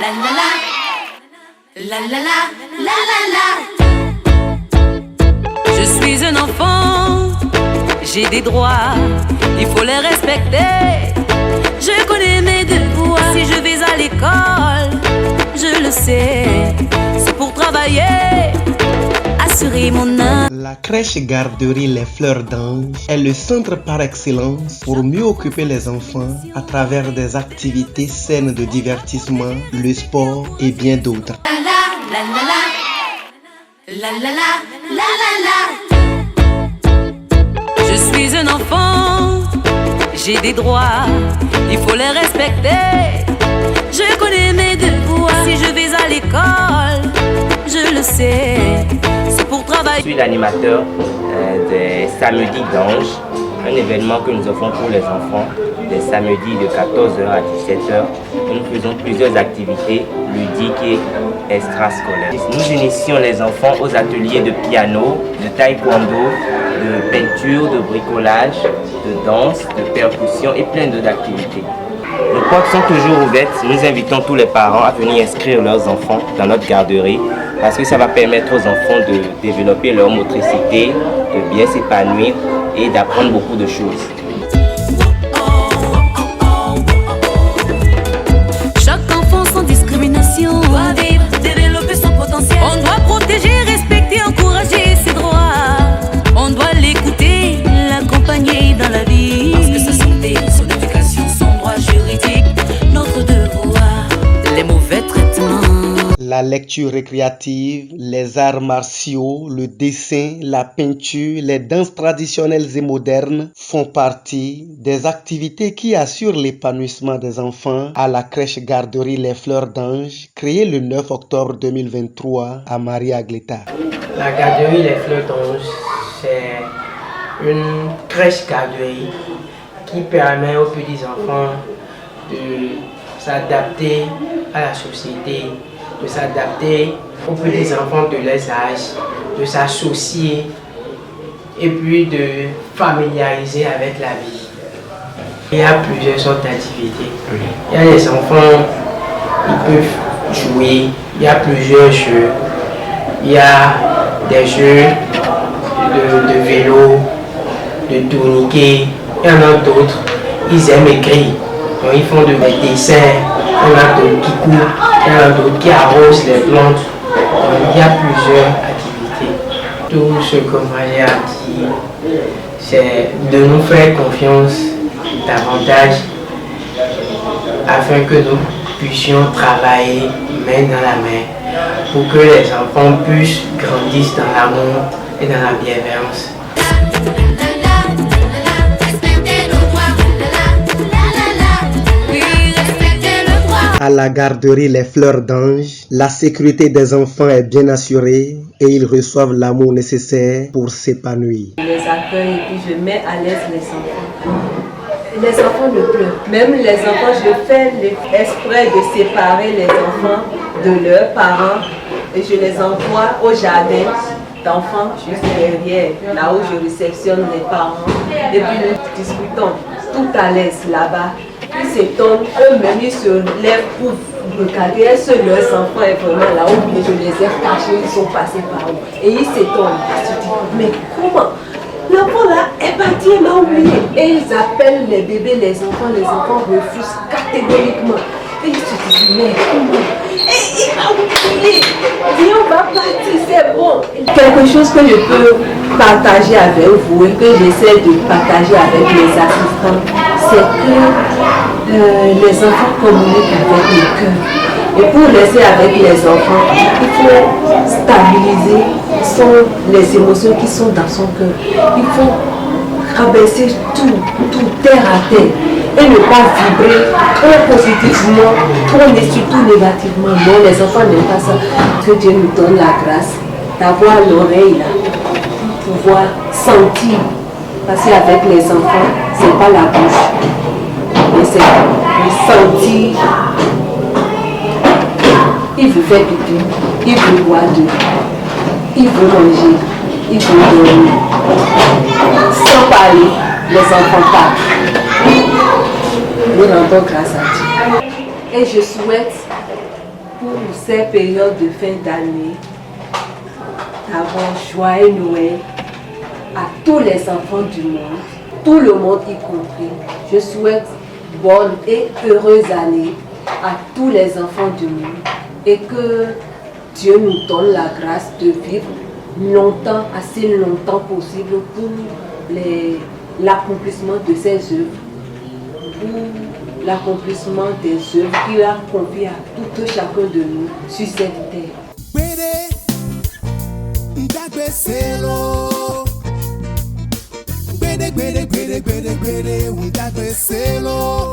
la la la, la la la, la la la. Je suis un enfant, j'ai des droits, il faut les respecter. Je connais mes devoirs, si je vais à l'école, je le sais, c'est pour travailler, assurer mon âme. La crèche garderie Les Fleurs d'Ange est le centre par excellence pour mieux occuper les enfants à travers des activités saines de divertissement, le sport et bien d'autres. La la la la, la la la, la la la. Je suis un enfant, j'ai des droits, il faut les respecter. Je connais mes devoirs, si je vais à l'école, je le sais, c'est pour travailler. Je suis l'animateur des Samedis d'Ange, un événement que nous offrons pour les enfants, les samedis de 14h à 17h. Nous faisons plusieurs activités ludiques et extrascolaires. Nous initions les enfants aux ateliers de piano, de taekwondo, de peinture, de bricolage, de danse, de percussion et plein d'autres activités. Nos portes sont toujours ouvertes. Nous invitons tous les parents à venir inscrire leurs enfants dans notre garderie parce que ça va permettre aux enfants de développer leur motricité, de bien s'épanouir et d'apprendre beaucoup de choses. Chaque enfant sans discrimination doit vivre, développer son potentiel. On doit protéger, respecter, encourager ses droits. On doit l'écouter, l'accompagner dans la vie. Parce que sa santé, son éducation, son droit juridique, notre devoir. Les mauvais traitements. La lecture récréative, les arts martiaux, le dessin, la peinture, les danses traditionnelles et modernes font partie des activités qui assurent l'épanouissement des enfants à la crèche garderie Les Fleurs d'Ange, créée le 9 octobre 2023 à Maria-Agleta. La garderie Les Fleurs d'Ange, c'est une crèche garderie qui permet aux petits enfants de s'adapter à la société, de s'adapter aux petits enfants de leurs âges, de s'associer et puis de familiariser avec la vie. Il y a plusieurs sortes d'activités. Il y a les enfants, ils peuvent jouer, il y a plusieurs jeux. Il y a des jeux de vélo, de tourniquet, il y en a d'autres, ils aiment écrire. Donc ils font des dessins, il y en a d'autres qui courent, il y en a d'autres qui arrosent les plantes. Donc il y a plusieurs activités. Tout ce que Maria a dit, c'est de nous faire confiance davantage afin que nous puissions travailler main dans la main pour que les enfants puissent grandir dans l'amour et dans la bienveillance. À la garderie Les Fleurs d'Ange, la sécurité des enfants est bien assurée et ils reçoivent l'amour nécessaire pour s'épanouir. Je les accueille et puis je mets à l'aise les enfants. Les enfants ne pleurent. Même les enfants, je fais l'exprès de séparer les enfants de leurs parents et je les envoie au jardin d'enfants juste derrière, là où je réceptionne les parents. Et puis nous discutons tout à l'aise là-bas. Ils s'étonnent, eux-mêmes ils se lèvent pour regarder est-ce que leurs enfants est vraiment là ou bien je les ai cachés, ils sont passés par où. Et ils s'étonnent. Ils se disent, mais comment? L'enfant là est parti, il m'a oublié. Et ils appellent les bébés, les enfants refusent catégoriquement. Et ils se disent, mais comment? Et il m'a oublié. Viens, on va partir, c'est bon. Quelque chose que je peux partager avec vous et que j'essaie de partager avec les assistants, c'est que les enfants communiquent avec le cœur. Et pour laisser avec les enfants, il faut stabiliser les émotions qui sont dans son cœur. Il faut rabaisser tout terre à terre et ne pas vibrer trop positivement, trop mais surtout négativement. Non, les enfants n'aiment pas ça. Que Dieu nous donne la grâce d'avoir l'oreille là, pour pouvoir sentir. Parce qu'avec les enfants, ce n'est pas la bouche, mais c'est le sentir. Il veut faire pipi, il veut boire de l'eau, il veut manger, il veut dormir. Sans parler, les enfants parlent. Nous rendons grâce à Dieu. Et je souhaite pour ces périodes de fin d'année, d'abord joyeux Noël à tous les enfants du monde, tout le monde y compris. Je souhaite bonne et heureuse année à tous les enfants du monde et que Dieu nous donne la grâce de vivre longtemps, assez longtemps possible pour l'accomplissement de ses œuvres, pour l'accomplissement des œuvres qu'il a confiées à tout chacun de nous sur cette terre.